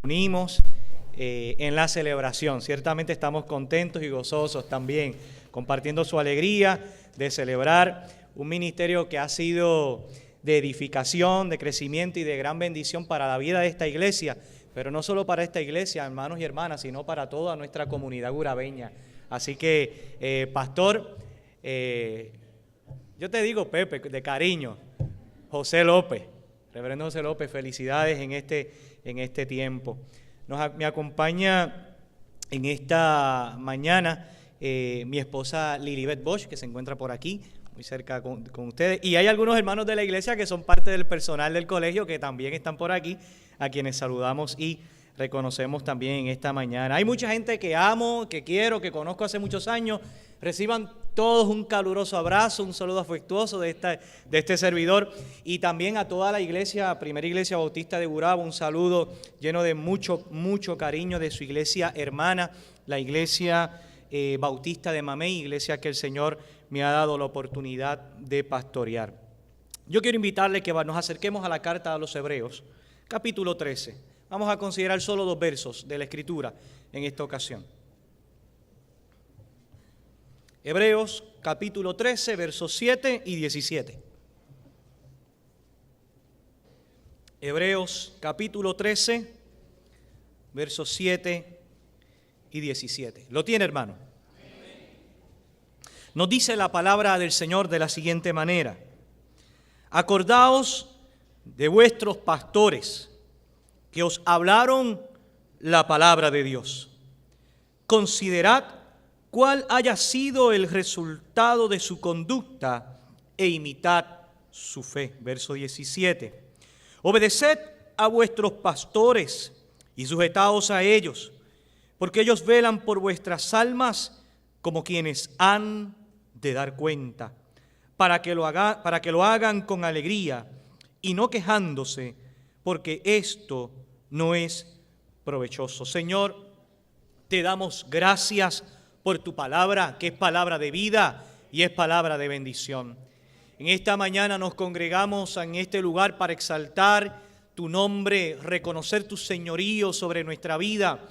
unimos en la celebración. Ciertamente estamos contentos y gozosos también, compartiendo su alegría de celebrar un ministerio que ha sido de edificación, de crecimiento y de gran bendición para la vida de esta iglesia, pero no solo para esta iglesia, hermanos y hermanas, sino para toda nuestra comunidad gurabeña. Así que, pastor, yo te digo, Pepe, de cariño, José López, reverendo José López, felicidades en este tiempo. Me acompaña en esta mañana mi esposa Lilibet Bosch, que se encuentra por aquí, muy cerca con ustedes. Y hay algunos hermanos de la iglesia que son parte del personal del colegio que también están por aquí, a quienes saludamos y reconocemos también en esta mañana. Hay mucha gente que amo, que quiero, que conozco hace muchos años. Reciban todos un caluroso abrazo, un saludo afectuoso de este servidor, y también a toda la iglesia, Primera Iglesia Bautista de Gurabo, un saludo lleno de mucho cariño de su iglesia hermana, la Iglesia Bautista de Mamey, iglesia que el Señor me ha dado la oportunidad de pastorear. Yo quiero invitarle que nos acerquemos a la carta a los Hebreos, capítulo 13. Vamos a considerar solo 2 versos de la Escritura en esta ocasión. Hebreos capítulo 13, versos 7 y 17. Hebreos capítulo 13, versos 7 y 17. ¿Lo tiene, hermano? Nos dice la palabra del Señor de la siguiente manera: acordaos de vuestros pastores que os hablaron la palabra de Dios. Considerad cuál haya sido el resultado de su conducta e imitad su fe. Verso 17. Obedeced a vuestros pastores y sujetaos a ellos, porque ellos velan por vuestras almas como quienes han de dar cuenta, para que lo hagan con alegría y no quejándose, porque esto no es provechoso. Señor, te damos gracias por tu palabra, que es palabra de vida y es palabra de bendición. En esta mañana nos congregamos en este lugar para exaltar tu nombre, reconocer tu señorío sobre nuestra vida,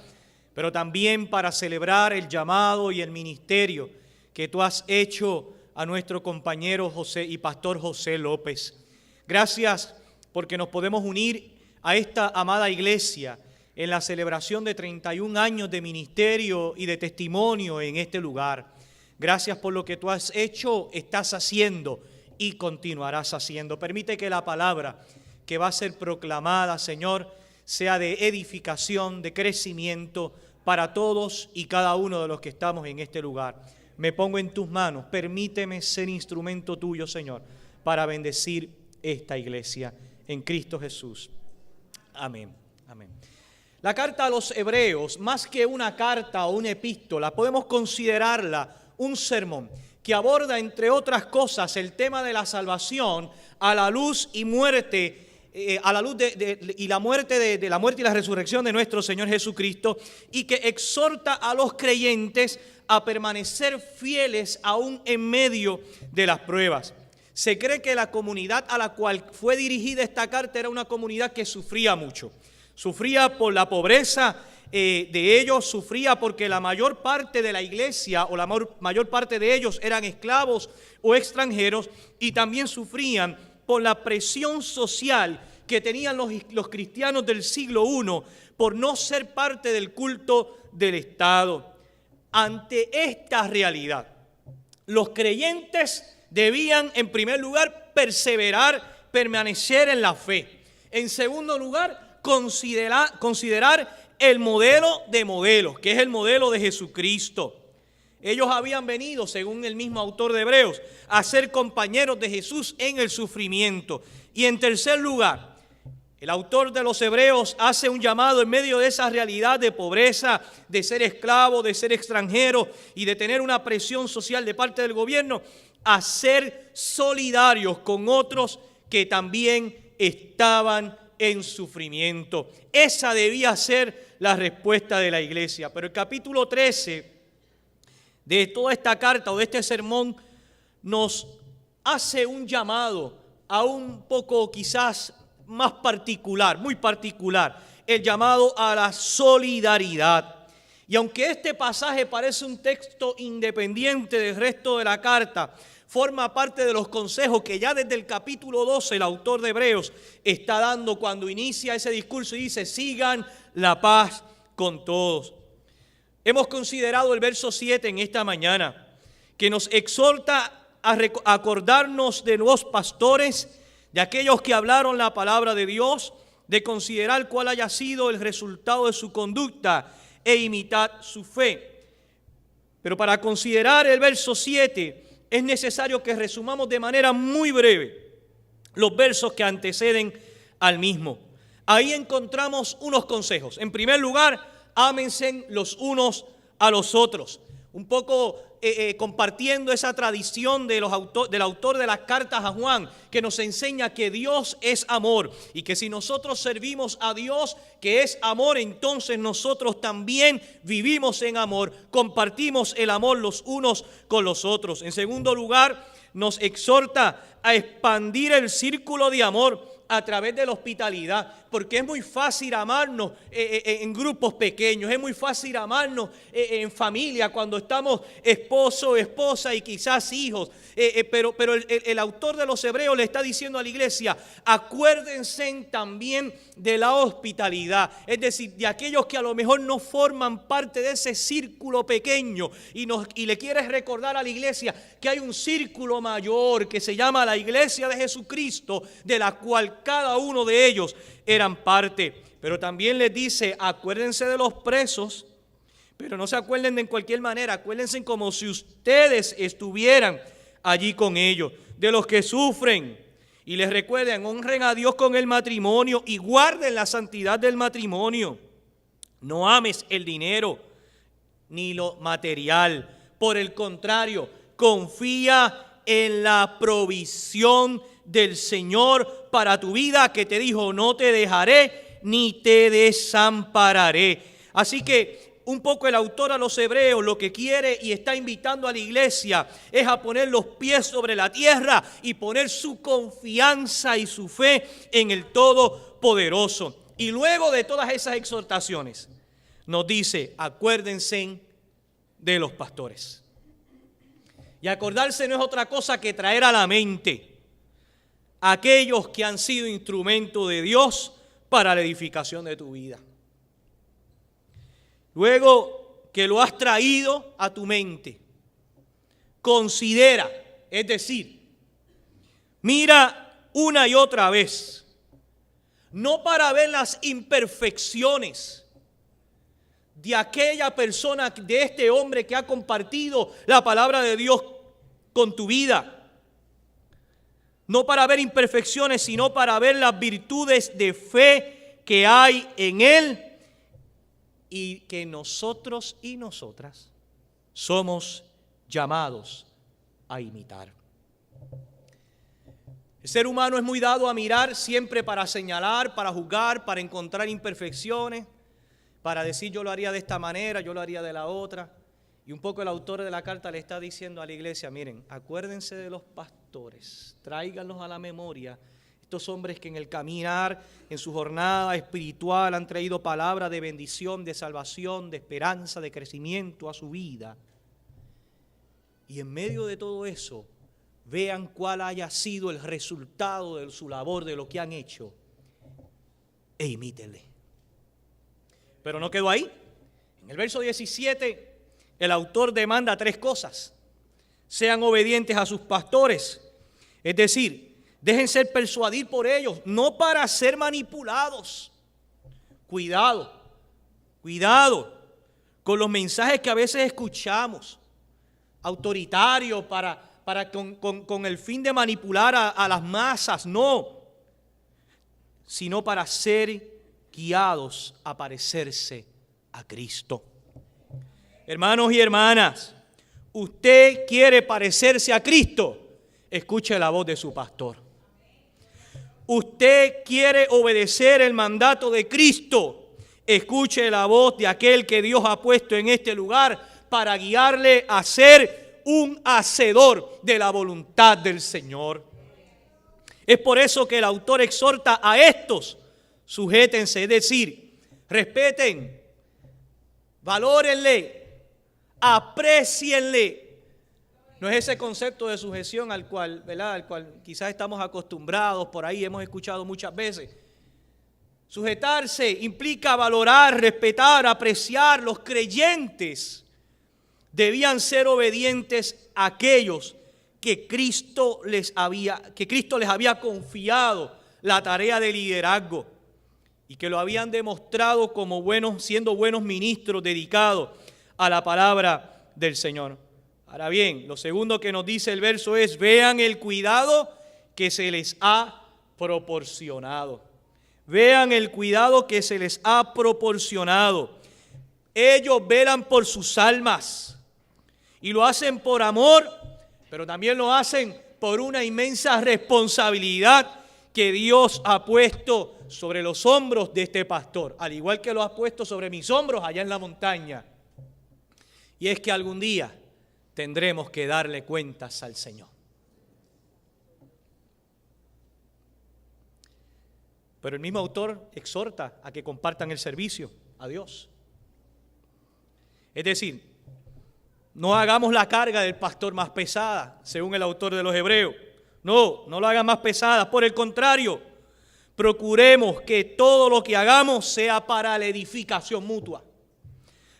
pero también para celebrar el llamado y el ministerio que tú has hecho a nuestro compañero José y pastor José López. Gracias porque nos podemos unir a esta amada iglesia en la celebración de 31 años de ministerio y de testimonio en este lugar. Gracias por lo que tú has hecho, estás haciendo y continuarás haciendo. Permite que la palabra que va a ser proclamada, Señor, sea de edificación, de crecimiento para todos y cada uno de los que estamos en este lugar. Me pongo en tus manos, permíteme ser instrumento tuyo, Señor, para bendecir esta iglesia en Cristo Jesús. Amén. Amén. La carta a los Hebreos, más que una carta o una epístola, podemos considerarla un sermón que aborda, entre otras cosas, el tema de la salvación a la luz y muerte, a la luz de la muerte y la resurrección de nuestro Señor Jesucristo, y que exhorta a los creyentes a permanecer fieles aún en medio de las pruebas. Se cree que la comunidad a la cual fue dirigida esta carta era una comunidad que sufría mucho. Sufría por la pobreza de ellos, sufría porque la mayor parte de la iglesia o la mayor parte de ellos eran esclavos o extranjeros, y también sufrían por la presión social que tenían los cristianos del siglo I por no ser parte del culto del Estado. Ante esta realidad, los creyentes debían, en primer lugar, permanecer en la fe. En segundo lugar, considerar el modelo de modelos, que es el modelo de Jesucristo. Ellos habían venido, según el mismo autor de Hebreos, a ser compañeros de Jesús en el sufrimiento. Y en tercer lugar, el autor de los Hebreos hace un llamado en medio de esa realidad de pobreza, de ser esclavo, de ser extranjero y de tener una presión social de parte del gobierno, a ser solidarios con otros que también estaban en sufrimiento. Esa debía ser la respuesta de la iglesia. Pero el capítulo 13 de toda esta carta o de este sermón nos hace un llamado a un poco quizás más particular, muy particular, el llamado a la solidaridad. Y aunque este pasaje parece un texto independiente del resto de la carta, forma parte de los consejos que ya desde el capítulo 12 el autor de Hebreos está dando cuando inicia ese discurso y dice: sigan la paz con todos. Hemos considerado el verso 7 en esta mañana, que nos exhorta a acordarnos de los pastores, de aquellos que hablaron la palabra de Dios, de considerar cuál haya sido el resultado de su conducta e imitar su fe. Pero para considerar el verso 7 es necesario que resumamos de manera muy breve los versos que anteceden al mismo. Ahí encontramos unos consejos. En primer lugar, ámense los unos a los otros. Un poco compartiendo esa tradición del autor de las cartas a Juan, que nos enseña que Dios es amor y que si nosotros servimos a Dios, que es amor, entonces nosotros también vivimos en amor, compartimos el amor los unos con los otros. En segundo lugar, nos exhorta a expandir el círculo de amor a través de la hospitalidad, porque es muy fácil amarnos en grupos pequeños, es muy fácil amarnos en familia cuando estamos esposo, esposa y quizás hijos, pero el autor de los Hebreos le está diciendo a la iglesia: acuérdense también de la hospitalidad, es decir, de aquellos que a lo mejor no forman parte de ese círculo pequeño, y le quieres recordar a la iglesia que hay un círculo mayor que se llama la iglesia de Jesucristo, de la cual cada uno de ellos eran parte. Pero también les dice: acuérdense de los presos, pero no se acuerden de en cualquier manera, acuérdense como si ustedes estuvieran allí con ellos, de los que sufren, y les recuerden: honren a Dios con el matrimonio y guarden la santidad del matrimonio. No ames el dinero ni lo material, por el contrario, confía en la provisión del Señor para tu vida, que te dijo: no te dejaré ni te desampararé. Así que un poco el autor a los Hebreos lo que quiere y está invitando a la iglesia es a poner los pies sobre la tierra y poner su confianza y su fe en el Todopoderoso. Y luego de todas esas exhortaciones nos dice: acuérdense de los pastores. Y acordarse no es otra cosa que traer a la mente aquellos que han sido instrumento de Dios para la edificación de tu vida. Luego que lo has traído a tu mente, considera, es decir, mira una y otra vez, no para ver las imperfecciones de aquella persona, de este hombre que ha compartido la palabra de Dios con tu vida. No para ver imperfecciones, sino para ver las virtudes de fe que hay en él y que nosotros y nosotras somos llamados a imitar. El ser humano es muy dado a mirar siempre para señalar, para juzgar, para encontrar imperfecciones, para decir: yo lo haría de esta manera, yo lo haría de la otra. Y un poco el autor de la carta le está diciendo a la iglesia: miren, acuérdense de los pastores, tráiganlos a la memoria, estos hombres que en el caminar, en su jornada espiritual han traído palabra de bendición, de salvación, de esperanza, de crecimiento a su vida. Y en medio de todo eso, vean cuál haya sido el resultado de su labor, de lo que han hecho, e imítenle. Pero no quedó ahí. En el verso 17, el autor demanda 3 cosas. Sean obedientes a sus pastores, es decir, dejen ser persuadir por ellos, no para ser manipulados. Cuidado con los mensajes que a veces escuchamos, autoritarios con el fin de manipular a las masas, no, sino para ser guiados a parecerse a Cristo. Hermanos y hermanas, usted quiere parecerse a Cristo, escuche la voz de su pastor. Usted quiere obedecer el mandato de Cristo, escuche la voz de aquel que Dios ha puesto en este lugar para guiarle a ser un hacedor de la voluntad del Señor. Es por eso que el autor exhorta a estos: sujétense, es decir, respeten, valórenle, aprécienle. No es ese concepto de sujeción al cual, ¿verdad?, al cual quizás estamos acostumbrados, por ahí hemos escuchado muchas veces. Sujetarse implica valorar, respetar, apreciar. Los creyentes debían ser obedientes a aquellos que Cristo les había confiado la tarea de liderazgo y que lo habían demostrado como siendo buenos ministros dedicados a la palabra del Señor. Ahora bien, lo segundo que nos dice el verso es: vean el cuidado que se les ha proporcionado. Vean el cuidado que se les ha proporcionado. Ellos velan por sus almas y lo hacen por amor, pero también lo hacen por una inmensa responsabilidad que Dios ha puesto sobre los hombros de este pastor, al igual que lo ha puesto sobre mis hombros allá en la montaña. Y es que algún día tendremos que darle cuentas al Señor. Pero el mismo autor exhorta a que compartan el servicio a Dios. Es decir, no hagamos la carga del pastor más pesada, según el autor de los Hebreos. No lo hagan más pesada. Por el contrario, procuremos que todo lo que hagamos sea para la edificación mutua,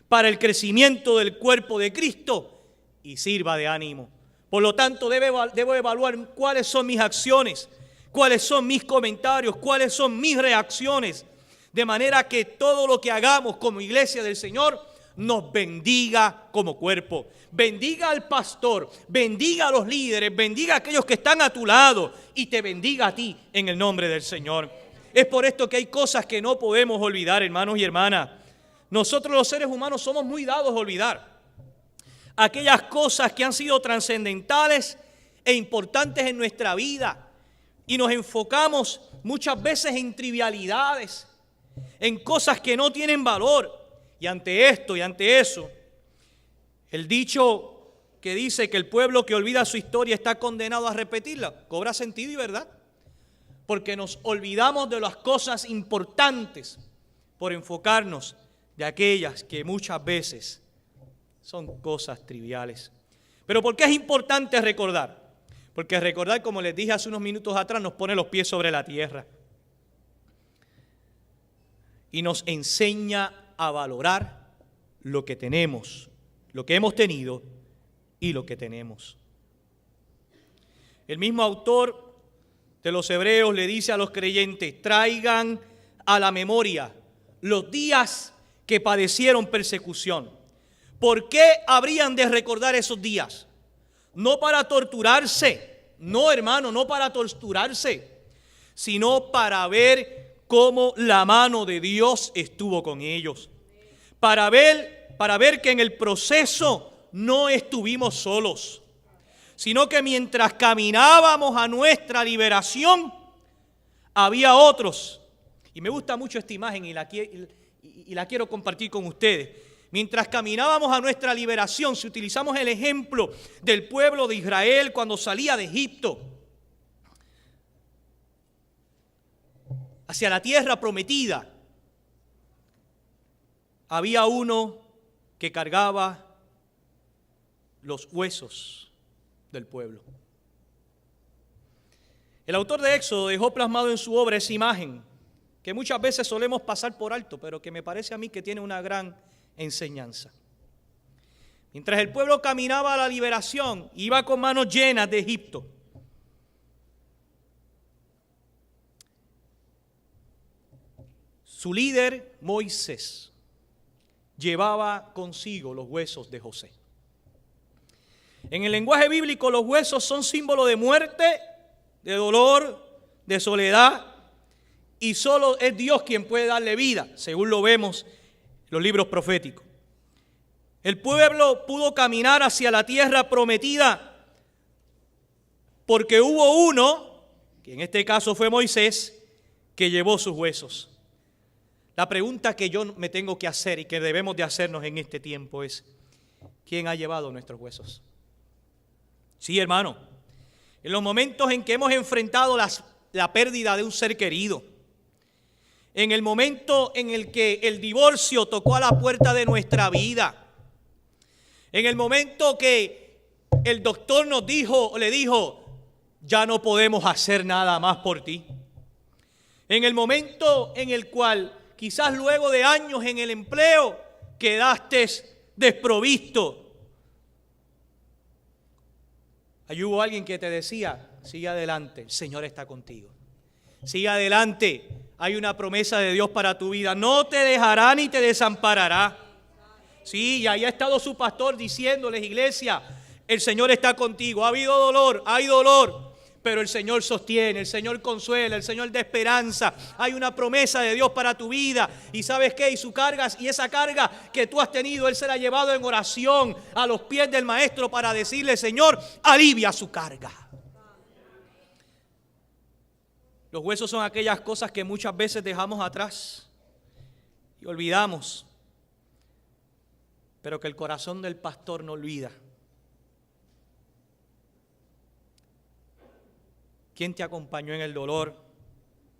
para el crecimiento del cuerpo de Cristo y sirva de ánimo. Por lo tanto, debo evaluar cuáles son mis acciones, cuáles son mis comentarios, cuáles son mis reacciones, de manera que todo lo que hagamos como iglesia del Señor nos bendiga como cuerpo. Bendiga al pastor, bendiga a los líderes, bendiga a aquellos que están a tu lado y te bendiga a ti en el nombre del Señor. Es por esto que hay cosas que no podemos olvidar, hermanos y hermanas. Nosotros los seres humanos somos muy dados a olvidar aquellas cosas que han sido trascendentales e importantes en nuestra vida. Y nos enfocamos muchas veces en trivialidades, en cosas que no tienen valor. Y ante esto y ante eso, el dicho que dice que el pueblo que olvida su historia está condenado a repetirla, cobra sentido y verdad. Porque nos olvidamos de las cosas importantes por enfocarnos de aquellas que muchas veces son cosas triviales. Pero ¿por qué es importante recordar? Porque recordar, como les dije hace unos minutos atrás, nos pone los pies sobre la tierra y nos enseña a valorar lo que tenemos, lo que hemos tenido y lo que tenemos. El mismo autor de los Hebreos le dice a los creyentes: traigan a la memoria los días que padecieron persecución. ¿Por qué habrían de recordar esos días? No para torturarse, no, hermano, no para torturarse, sino para ver cómo la mano de Dios estuvo con ellos. Para ver que en el proceso no estuvimos solos, sino que mientras caminábamos a nuestra liberación, había otros. Y me gusta mucho esta imagen y la quiero compartir con ustedes. Mientras caminábamos a nuestra liberación, si utilizamos el ejemplo del pueblo de Israel cuando salía de Egipto hacia la tierra prometida, había uno que cargaba los huesos del pueblo. El autor de Éxodo dejó plasmado en su obra esa imagen que muchas veces solemos pasar por alto, pero que me parece a mí que tiene una gran enseñanza. Mientras el pueblo caminaba a la liberación, iba con manos llenas de Egipto. Su líder, Moisés, llevaba consigo los huesos de José. En el lenguaje bíblico, los huesos son símbolo de muerte, de dolor, de soledad, y solo es Dios quien puede darle vida, según lo vemos en los libros proféticos. El pueblo pudo caminar hacia la tierra prometida porque hubo uno, que en este caso fue Moisés, que llevó sus huesos. La pregunta que yo me tengo que hacer y que debemos de hacernos en este tiempo es: ¿quién ha llevado nuestros huesos? Sí, hermano, en los momentos en que hemos enfrentado la pérdida de un ser querido, en el momento en el que el divorcio tocó a la puerta de nuestra vida, en el momento que el doctor nos dijo, le dijo, ya no podemos hacer nada más por ti. En el momento en el cual quizás luego de años en el empleo quedaste desprovisto. Allí hubo alguien que te decía, sigue adelante, el Señor está contigo. Sigue adelante, hay una promesa de Dios para tu vida. No te dejará ni te desamparará. Sí, y ahí ha estado su pastor diciéndoles, iglesia, el Señor está contigo. Ha habido dolor, hay dolor, pero el Señor sostiene, el Señor consuela, el Señor da esperanza. Hay una promesa de Dios para tu vida. ¿Y sabes qué? Y su carga, y esa carga que tú has tenido, Él se la ha llevado en oración a los pies del Maestro para decirle, Señor, alivia su carga. Los huesos son aquellas cosas que muchas veces dejamos atrás y olvidamos, pero que el corazón del pastor no olvida. ¿Quién te acompañó en el dolor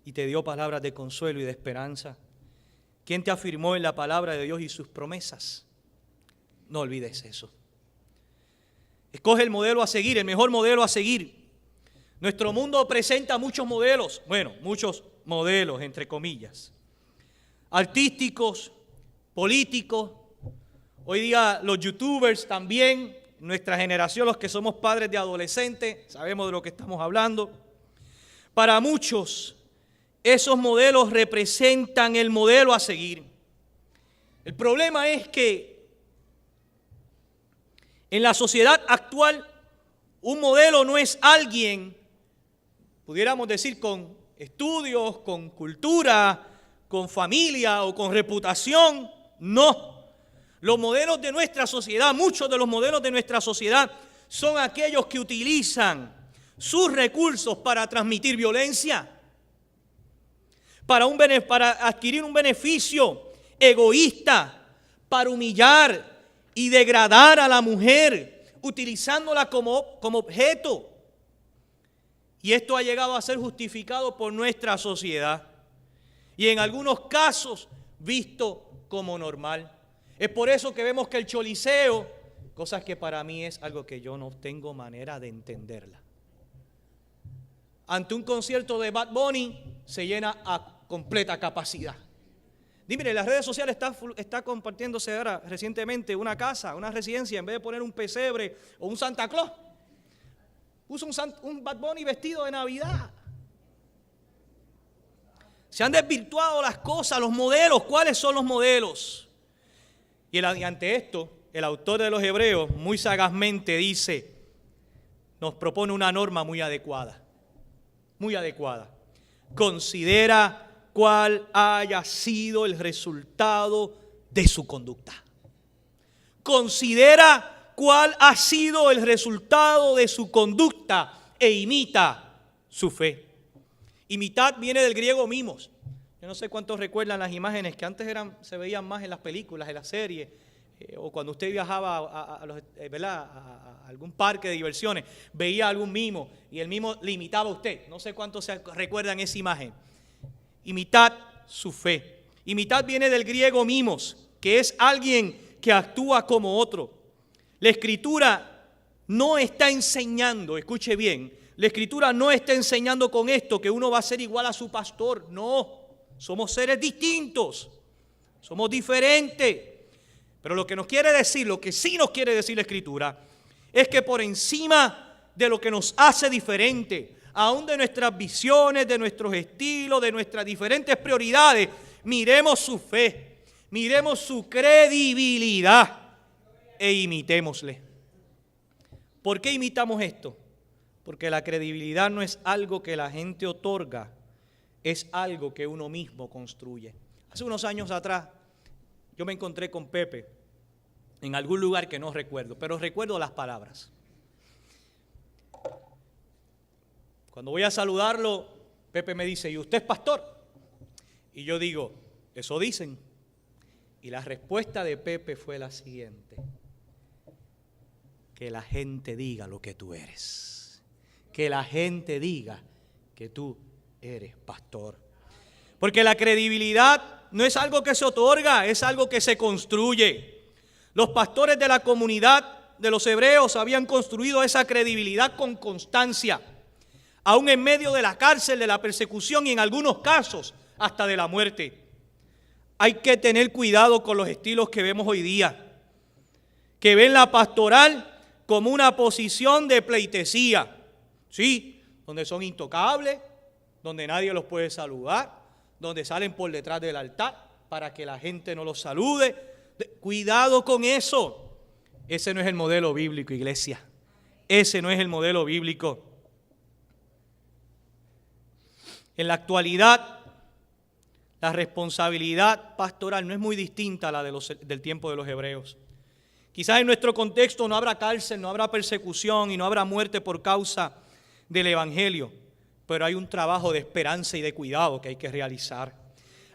y te dio palabras de consuelo y de esperanza? ¿Quién te afirmó en la palabra de Dios y sus promesas? No olvides eso. Escoge el modelo a seguir, el mejor modelo a seguir. Nuestro mundo presenta muchos modelos, muchos modelos entre comillas, artísticos, políticos. Hoy día los youtubers también, nuestra generación, los que somos padres de adolescentes, sabemos de lo que estamos hablando. Para muchos, esos modelos representan el modelo a seguir. El problema es que en la sociedad actual, un modelo no es alguien, pudiéramos decir, con estudios, con cultura, con familia o con reputación. No. Los modelos de nuestra sociedad, muchos de los modelos de nuestra sociedad son aquellos que utilizan sus recursos para transmitir violencia, para adquirir un beneficio egoísta, para humillar y degradar a la mujer, utilizándola como objeto. Y esto ha llegado a ser justificado por nuestra sociedad y en algunos casos visto como normal. Es por eso que vemos que el choliseo, cosas que para mí es algo que yo no tengo manera de entenderla. Ante un concierto de Bad Bunny se llena a completa capacidad. Dime, en las redes sociales está compartiéndose ahora recientemente una casa, una residencia, en vez de poner un pesebre o un Santa Claus, puso un Bad Bunny vestido de Navidad. Se han desvirtuado las cosas, los modelos. ¿Cuáles son los modelos? Y ante esto, el autor de los Hebreos muy sagazmente dice, nos propone una norma muy adecuada. Muy adecuada. Considera cuál haya sido el resultado de su conducta. Considera cuál ha sido el resultado de su conducta e imita su fe. Imitar viene del griego mimos. Yo no sé cuántos recuerdan las imágenes que antes se veían más en las películas, en las series, o cuando usted viajaba a algún parque de diversiones, veía algún mimo y el mimo le imitaba a usted. No sé cuántos se recuerdan esa imagen. Imitad su fe. Imitad viene del griego mimos, que es alguien que actúa como otro. La Escritura no está enseñando, escuche bien, la Escritura no está enseñando con esto que uno va a ser igual a su pastor. No, somos seres distintos, somos diferentes. Pero lo que nos quiere decir, lo que sí nos quiere decir la Escritura, es que por encima de lo que nos hace diferente, aún de nuestras visiones, de nuestros estilos, de nuestras diferentes prioridades, miremos su fe, miremos su credibilidad e imitémosle. ¿Por qué imitamos esto? Porque la credibilidad no es algo que la gente otorga, es algo que uno mismo construye. Hace unos años atrás, yo me encontré con Pepe en algún lugar que no recuerdo, pero recuerdo las palabras. Cuando voy a saludarlo, Pepe me dice, ¿y usted es pastor? Y yo digo, eso dicen. Y la respuesta de Pepe fue la siguiente: que la gente diga lo que tú eres. Que la gente diga que tú eres pastor. Porque la credibilidad no es algo que se otorga, es algo que se construye. Los pastores de la comunidad de los hebreos habían construido esa credibilidad con constancia, aún en medio de la cárcel, de la persecución y en algunos casos hasta de la muerte. Hay que tener cuidado con los estilos que vemos hoy día, que ven la pastoral como una posición de pleitesía, sí, donde son intocables, donde nadie los puede saludar, donde salen por detrás del altar para que la gente no los salude. Cuidado con eso. Ese no es el modelo bíblico, iglesia. Ese no es el modelo bíblico. En la actualidad, la responsabilidad pastoral no es muy distinta a la del tiempo de los hebreos. Quizás en nuestro contexto no habrá cárcel, no habrá persecución y no habrá muerte por causa del evangelio, pero hay un trabajo de esperanza y de cuidado que hay que realizar.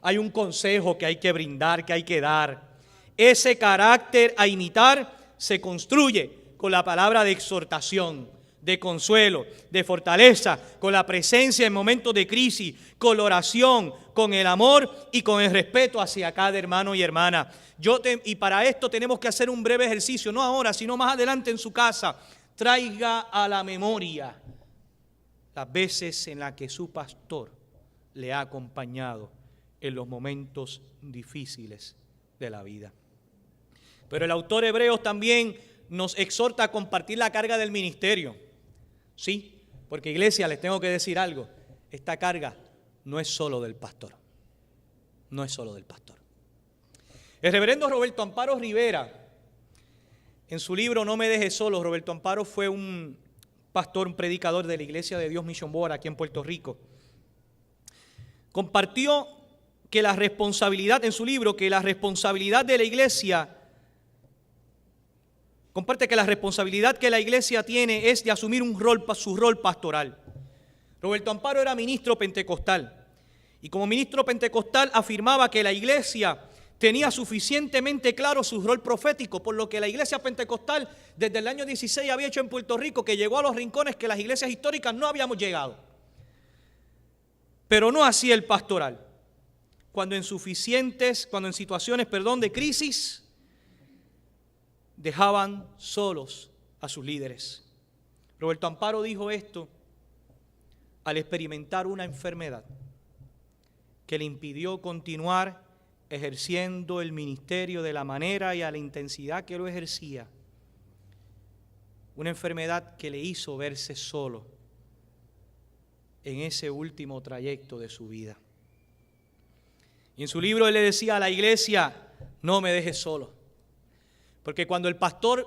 Hay un consejo que hay que brindar, que hay que dar. Ese carácter a imitar se construye con la palabra de exhortación, de consuelo, de fortaleza, con la presencia en momentos de crisis, con la oración, con el amor y con el respeto hacia cada hermano y hermana. Y para esto tenemos que hacer un breve ejercicio, no ahora, sino más adelante en su casa. Traiga a la memoria las veces en las que su pastor le ha acompañado en los momentos difíciles de la vida. Pero el autor hebreo también nos exhorta a compartir la carga del ministerio. Sí, porque iglesia, les tengo que decir algo. Esta carga no es solo del pastor. No es solo del pastor. El reverendo Roberto Amparo Rivera, en su libro No me dejes solo, Roberto Amparo fue un pastor, un predicador de la Iglesia de Dios Mission Board aquí en Puerto Rico. Compartió que la responsabilidad, en su libro, que la responsabilidad de la iglesia, comparte que la responsabilidad que la iglesia tiene es de asumir su rol pastoral. Roberto Amparo era ministro pentecostal y como ministro pentecostal afirmaba que la iglesia tenía suficientemente claro su rol profético, por lo que la iglesia pentecostal desde el año 16 había hecho en Puerto Rico, que llegó a los rincones que las iglesias históricas no habíamos llegado. Pero no así el pastoral. Cuando en situaciones de crisis, dejaban solos a sus líderes. Roberto Amparo dijo esto al experimentar una enfermedad que le impidió continuar ejerciendo el ministerio de la manera y a la intensidad que lo ejercía. Una enfermedad que le hizo verse solo en ese último trayecto de su vida. Y en su libro él le decía a la iglesia: no me dejes solo. Porque cuando el pastor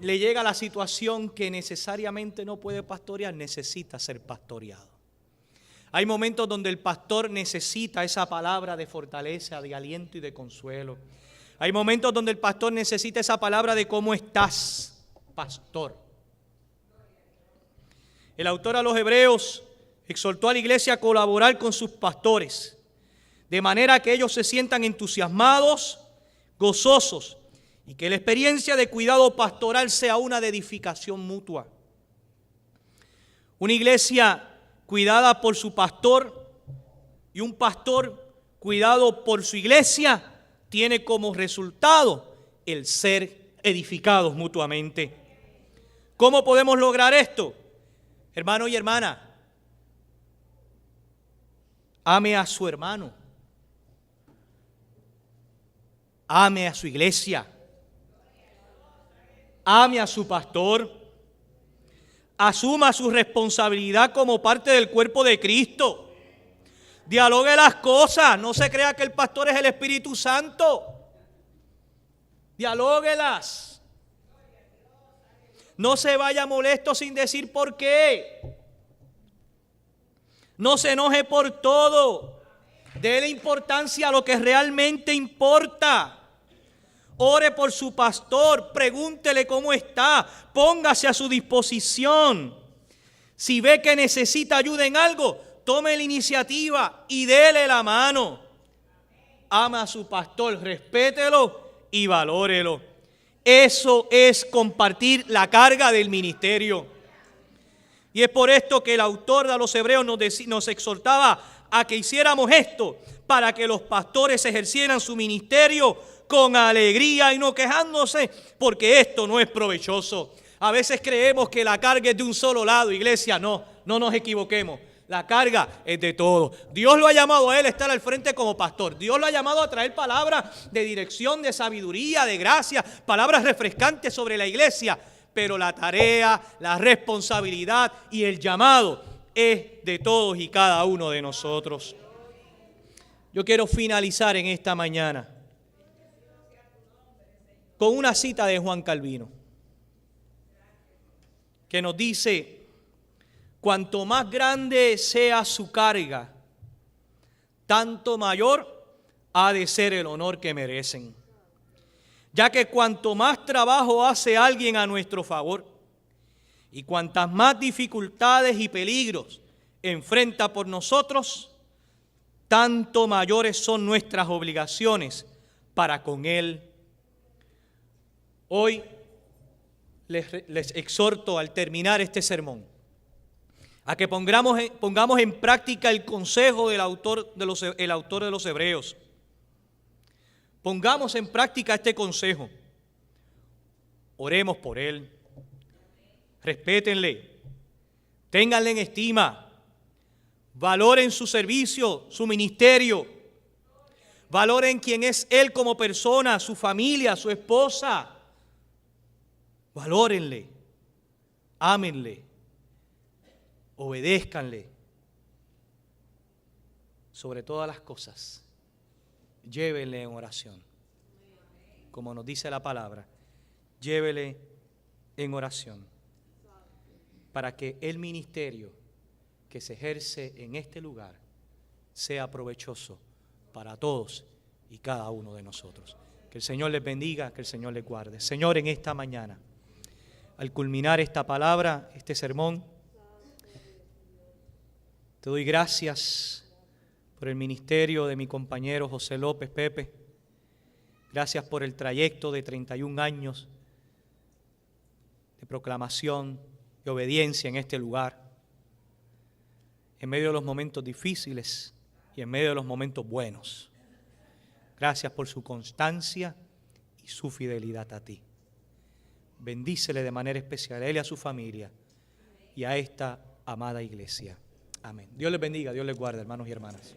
le llega a la situación que necesariamente no puede pastorear, necesita ser pastoreado. Hay momentos donde el pastor necesita esa palabra de fortaleza, de aliento y de consuelo. Hay momentos donde el pastor necesita esa palabra de ¿cómo estás, pastor? El autor a los Hebreos exhortó a la iglesia a colaborar con sus pastores, de manera que ellos se sientan entusiasmados, gozosos, y que la experiencia de cuidado pastoral sea una de edificación mutua. Una iglesia cuidada por su pastor y un pastor cuidado por su iglesia tiene como resultado el ser edificados mutuamente. ¿Cómo podemos lograr esto? Hermano y hermana, ame a su hermano, ame a su iglesia, ame a su pastor, asuma su responsabilidad como parte del cuerpo de Cristo, dialogue las cosas, no se crea que el pastor es el Espíritu Santo, dialóguelas. No se vaya molesto sin decir por qué. No se enoje por todo. Dele importancia a lo que realmente importa. Ore por su pastor, pregúntele cómo está, póngase a su disposición. Si ve que necesita ayuda en algo, tome la iniciativa y dele la mano. Ama a su pastor, respételo y valórelo. Eso es compartir la carga del ministerio. Y es por esto que el autor de los Hebreos nos exhortaba a que hiciéramos esto, para que los pastores ejercieran su ministerio con alegría y no quejándose, porque esto no es provechoso. A veces creemos que la carga es de un solo lado, iglesia. No nos equivoquemos. La carga es de todos. Dios lo ha llamado a él a estar al frente como pastor. Dios lo ha llamado a traer palabras de dirección, de sabiduría, de gracia, palabras refrescantes sobre la iglesia. Pero la tarea, la responsabilidad y el llamado es de todos y cada uno de nosotros. Yo quiero finalizar en esta mañana con una cita de Juan Calvino, que nos dice: cuanto más grande sea su carga, tanto mayor ha de ser el honor que merecen. Ya que cuanto más trabajo hace alguien a nuestro favor y cuantas más dificultades y peligros enfrenta por nosotros, tanto mayores son nuestras obligaciones para con él. Hoy les exhorto al terminar este sermón a que pongamos en práctica el consejo del autor de los Hebreos. Pongamos en práctica este consejo. Oremos por él. Respétenle. Ténganle en estima. Valoren su servicio, su ministerio. Valoren quién es él como persona, su familia, su esposa. Valórenle. Ámenle. Obedézcanle. Sobre todas las cosas, llévenle en oración. Como nos dice la palabra, llévenle en oración, para que el ministerio que se ejerce en este lugar sea provechoso para todos y cada uno de nosotros. Que el Señor les bendiga, que el Señor les guarde. Señor, en esta mañana, al culminar esta palabra, este sermón, te doy gracias por el ministerio de mi compañero José López Pepe. Gracias por el trayecto de 31 años de proclamación y obediencia en este lugar, en medio de los momentos difíciles y en medio de los momentos buenos. Gracias por su constancia y su fidelidad a ti. Bendícele de manera especial a él y a su familia y a esta amada iglesia. Amén. Dios les bendiga, Dios les guarde, hermanos y hermanas.